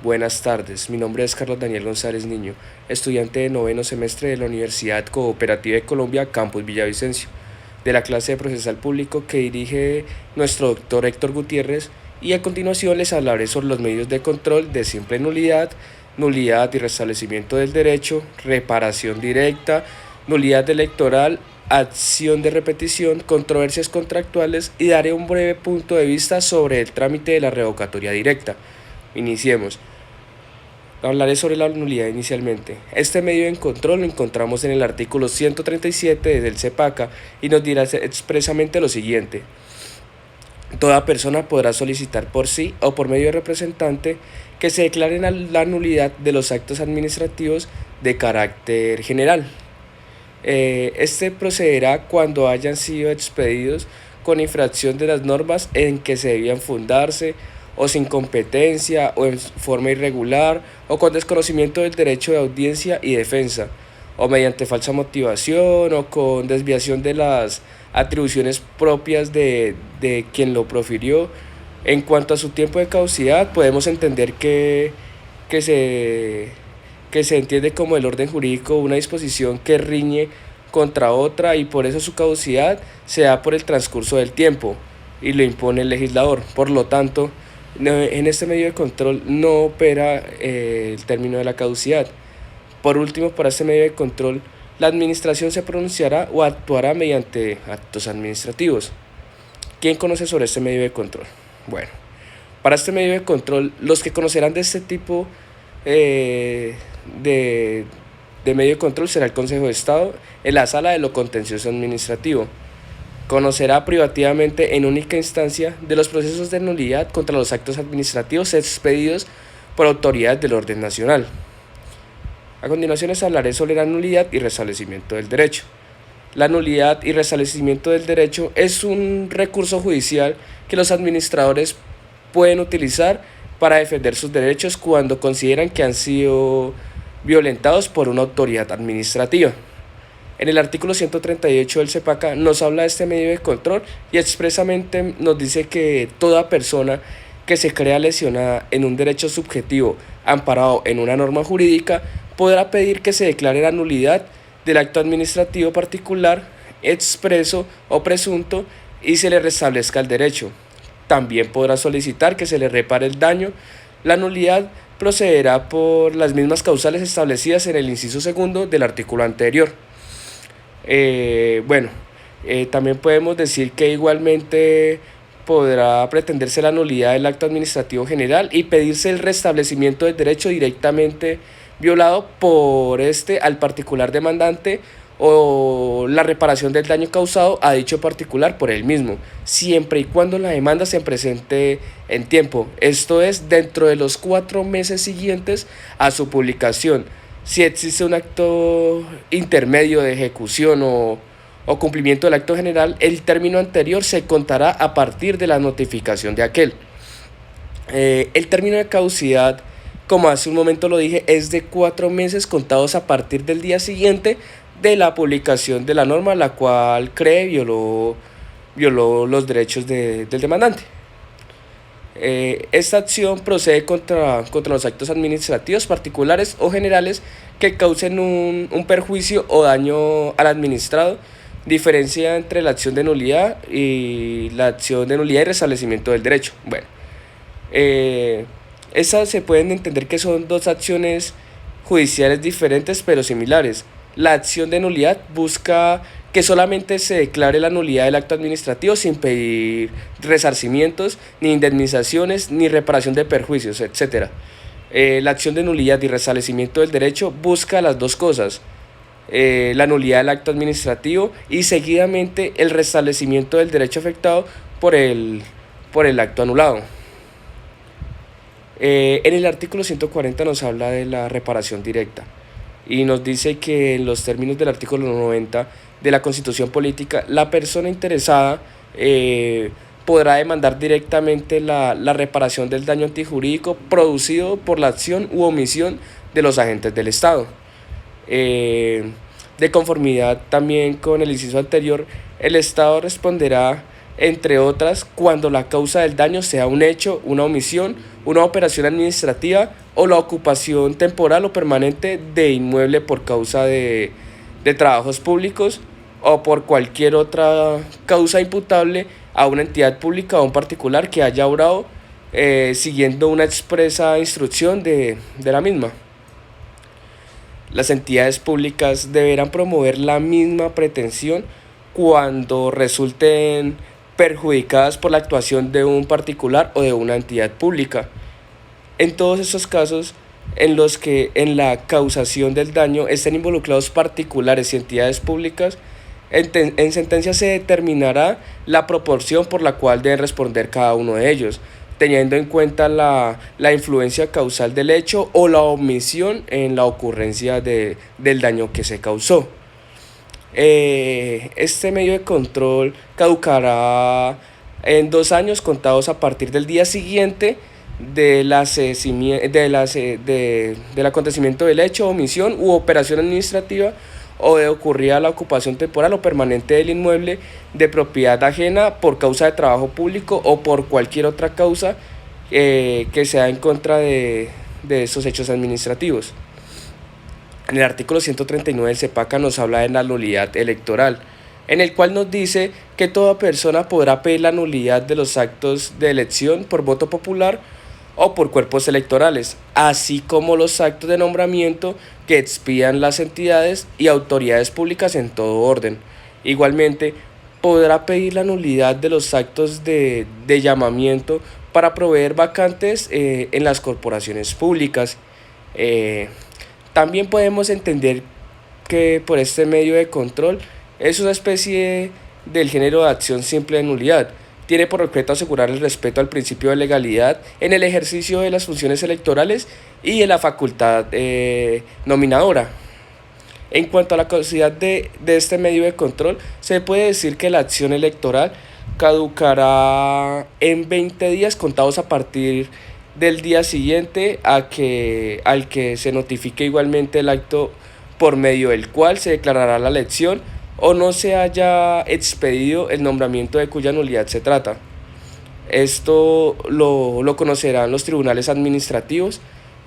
Buenas tardes, mi nombre es Carlos Daniel González Niño, estudiante de noveno semestre de la Universidad Cooperativa de Colombia, Campus Villavicencio, de la clase de Procesal Público que dirige nuestro doctor Héctor Gutiérrez, y a continuación les hablaré sobre los medios de control de simple nulidad, nulidad y restablecimiento del derecho, reparación directa, nulidad electoral, acción de repetición, controversias contractuales, y daré un breve punto de vista sobre el trámite de la revocatoria directa. Iniciemos. Hablaré sobre la nulidad inicialmente. Este medio de control lo encontramos en el artículo 137 del CEPACA y nos dirá expresamente lo siguiente: toda persona podrá solicitar por sí o por medio de representante que se declare la nulidad de los actos administrativos de carácter general. Este procederá cuando hayan sido expedidos con infracción de las normas en que se debían fundarse, o sin competencia, o en forma irregular, o con desconocimiento del derecho de audiencia y defensa, o mediante falsa motivación, o con desviación de las atribuciones propias de quien lo profirió. En cuanto a su tiempo de caducidad, podemos entender que se entiende como el orden jurídico una disposición que riñe contra otra, y por eso su caducidad se da por el transcurso del tiempo y lo impone el legislador. Por lo tanto, en este medio de control no opera el término de la caducidad. Por último, para este medio de control, la administración se pronunciará o actuará mediante actos administrativos. ¿Quién conoce sobre este medio de control? Bueno, para este medio de control, los que conocerán de este tipo de medio de control será el Consejo de Estado en la Sala de lo Contencioso Administrativo. Conocerá privativamente en única instancia de los procesos de nulidad contra los actos administrativos expedidos por autoridades del orden nacional. A continuación les hablaré sobre la nulidad y restablecimiento del derecho. La nulidad y restablecimiento del derecho es un recurso judicial que los administradores pueden utilizar para defender sus derechos cuando consideran que han sido violentados por una autoridad administrativa. En el artículo 138 del CEPACA nos habla de este medio de control y expresamente nos dice que toda persona que se crea lesionada en un derecho subjetivo amparado en una norma jurídica podrá pedir que se declare la nulidad del acto administrativo particular, expreso o presunto, y se le restablezca el derecho. También podrá solicitar que se le repare el daño. La nulidad procederá por las mismas causales establecidas en el inciso segundo del artículo anterior. También podemos decir que igualmente podrá pretenderse la nulidad del acto administrativo general y pedirse el restablecimiento del derecho directamente violado por este al particular demandante, o la reparación del daño causado a dicho particular por él mismo, siempre y cuando la demanda se presente en tiempo, esto es, dentro de los 4 meses siguientes a su publicación. Si existe un acto intermedio de ejecución o cumplimiento del acto general, el término anterior se contará a partir de la notificación de aquel. El término de caducidad, como hace un momento lo dije, es de 4 meses contados a partir del día siguiente de la publicación de la norma, la cual violó los derechos del demandante. Esta acción procede contra los actos administrativos particulares o generales que causen un perjuicio o daño al administrado. Diferencia entre la acción de nulidad y la acción de nulidad y restablecimiento del derecho. Bueno, estas se pueden entender que son dos acciones judiciales diferentes pero similares. La acción de nulidad busca que solamente se declare la nulidad del acto administrativo sin pedir resarcimientos, ni indemnizaciones, ni reparación de perjuicios, etc. La acción de nulidad y restablecimiento del derecho busca las dos cosas: la nulidad del acto administrativo y seguidamente el restablecimiento del derecho afectado por el acto anulado. En el artículo 140 nos habla de la reparación directa y nos dice que en los términos del artículo 90 de la Constitución Política, la persona interesada podrá demandar directamente la reparación del daño antijurídico producido por la acción u omisión de los agentes del Estado. De conformidad también con el inciso anterior, el Estado responderá, entre otras, cuando la causa del daño sea un hecho, una omisión, una operación administrativa o la ocupación temporal o permanente de inmueble por causa de trabajos públicos o por cualquier otra causa imputable a una entidad pública o a un particular que haya obrado siguiendo una expresa instrucción de la misma. Las entidades públicas deberán promover la misma pretensión cuando resulten perjudicadas por la actuación de un particular o de una entidad pública. En todos estos casos en los que en la causación del daño estén involucrados particulares y entidades públicas, en sentencia se determinará la proporción por la cual deben responder cada uno de ellos, teniendo en cuenta la influencia causal del hecho o la omisión en la ocurrencia del daño que se causó. Este medio de control caducará en 2 años contados a partir del día siguiente del acontecimiento del hecho, omisión u operación administrativa o de ocurrida la ocupación temporal o permanente del inmueble de propiedad ajena por causa de trabajo público o por cualquier otra causa que sea en contra de esos hechos administrativos. En el artículo 139 del CEPACA nos habla de la nulidad electoral, en el cual nos dice que toda persona podrá pedir la nulidad de los actos de elección por voto popular o por cuerpos electorales, así como los actos de nombramiento que expidan las entidades y autoridades públicas en todo orden. Igualmente, podrá pedir la nulidad de los actos de llamamiento para proveer vacantes en las corporaciones públicas. También podemos entender que por este medio de control es una especie del género de acción simple de nulidad. Tiene por objeto asegurar el respeto al principio de legalidad en el ejercicio de las funciones electorales y de la facultad nominadora. En cuanto a la caducidad de este medio de control, se puede decir que la acción electoral caducará en 20 días contados a partir del día siguiente al que se notifique igualmente el acto por medio del cual se declarará la elección o no se haya expedido el nombramiento de cuya nulidad se trata. Esto lo conocerán los tribunales administrativos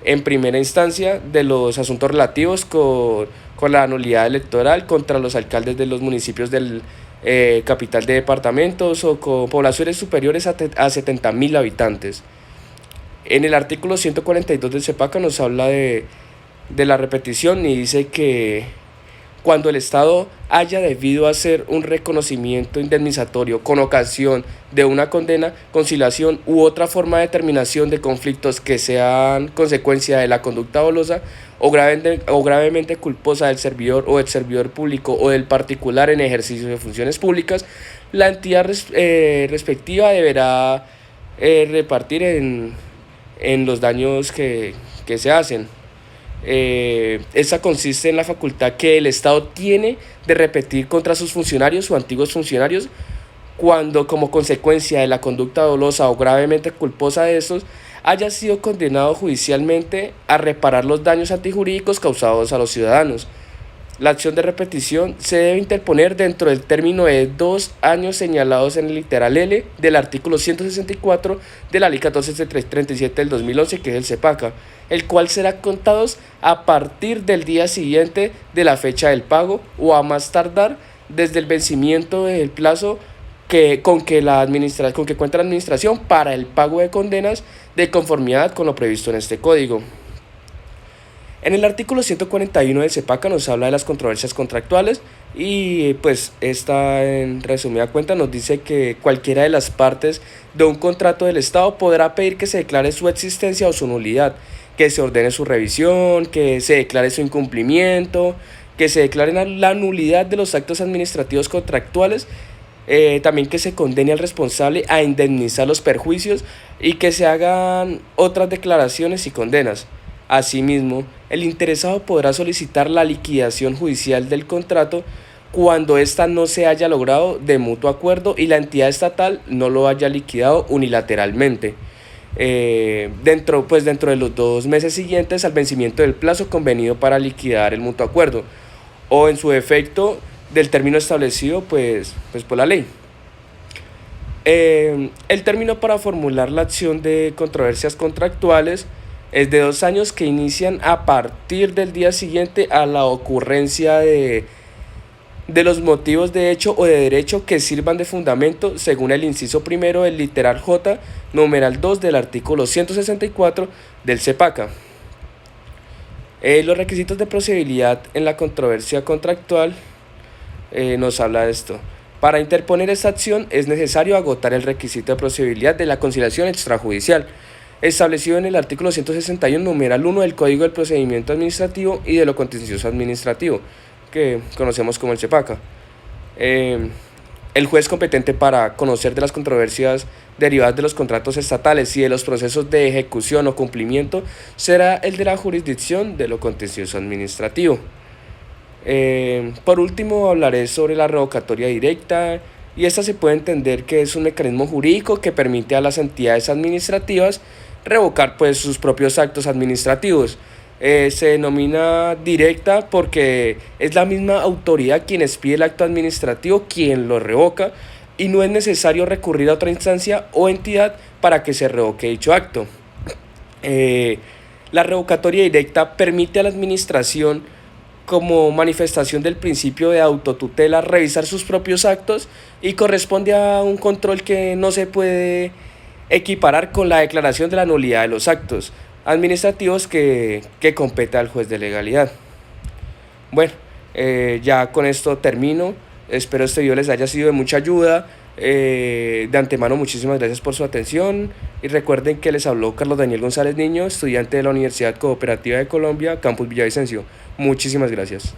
en primera instancia de los asuntos relativos con la nulidad electoral contra los alcaldes de los municipios del capital de departamentos o con poblaciones superiores a 70.000 habitantes. En el artículo 142 del CEPACA nos habla de la repetición y dice que cuando el Estado haya debido hacer un reconocimiento indemnizatorio con ocasión de una condena, conciliación u otra forma de determinación de conflictos que sean consecuencia de la conducta dolosa o gravemente culposa del servidor o del servidor público o del particular en ejercicio de funciones públicas, la entidad respectiva deberá repartir en los daños que se hacen. Esta consiste en la facultad que el Estado tiene de repetir contra sus funcionarios o antiguos funcionarios cuando, como consecuencia de la conducta dolosa o gravemente culposa de estos, haya sido condenado judicialmente a reparar los daños antijurídicos causados a los ciudadanos. La acción de repetición se debe interponer dentro del término de 2 años señalados en el literal L del artículo 164 de la Ley 1437 del 2011, que es el CEPACA, el cual será contados a partir del día siguiente de la fecha del pago o a más tardar desde el vencimiento del plazo con que cuenta la administración para el pago de condenas de conformidad con lo previsto en este código. En el artículo 141 del CEPACA nos habla de las controversias contractuales y pues esta en resumida cuenta nos dice que cualquiera de las partes de un contrato del Estado podrá pedir que se declare su existencia o su nulidad, que se ordene su revisión, que se declare su incumplimiento, que se declare la nulidad de los actos administrativos contractuales, también que se condene al responsable a indemnizar los perjuicios y que se hagan otras declaraciones y condenas. Asimismo, el interesado podrá solicitar la liquidación judicial del contrato cuando ésta no se haya logrado de mutuo acuerdo y la entidad estatal no lo haya liquidado unilateralmente, dentro de los 2 meses siguientes al vencimiento del plazo convenido para liquidar el mutuo acuerdo, o en su defecto del término establecido pues por la ley. El término para formular la acción de controversias contractuales Es de 2 años que inician a partir del día siguiente a la ocurrencia de los motivos de hecho o de derecho que sirvan de fundamento según el inciso primero del literal J, numeral 2 del artículo 164 del CEPACA. Los requisitos de procedibilidad en la controversia contractual nos habla de esto. Para interponer esta acción es necesario agotar el requisito de procedibilidad de la conciliación extrajudicial, establecido en el artículo 161, numeral 1 del Código del Procedimiento Administrativo y de lo Contencioso Administrativo, que conocemos como el CEPACA. El juez competente para conocer de las controversias derivadas de los contratos estatales y de los procesos de ejecución o cumplimiento será el de la jurisdicción de lo contencioso administrativo. Por último, hablaré sobre la revocatoria directa, y esta se puede entender que es un mecanismo jurídico que permite a las entidades administrativas revocar pues sus propios actos administrativos. Se denomina directa porque es la misma autoridad quien expide el acto administrativo quien lo revoca, y no es necesario recurrir a otra instancia o entidad para que se revoque dicho acto. La revocatoria directa permite a la administración, como manifestación del principio de autotutela, revisar sus propios actos, y corresponde a un control que no se puede equiparar con la declaración de la nulidad de los actos administrativos que compete al juez de legalidad. Bueno, ya con esto termino. Espero este video les haya sido de mucha ayuda. De antemano, muchísimas gracias por su atención, y recuerden que les habló Carlos Daniel González Niño, estudiante de la Universidad Cooperativa de Colombia, Campus Villavicencio. Muchísimas gracias.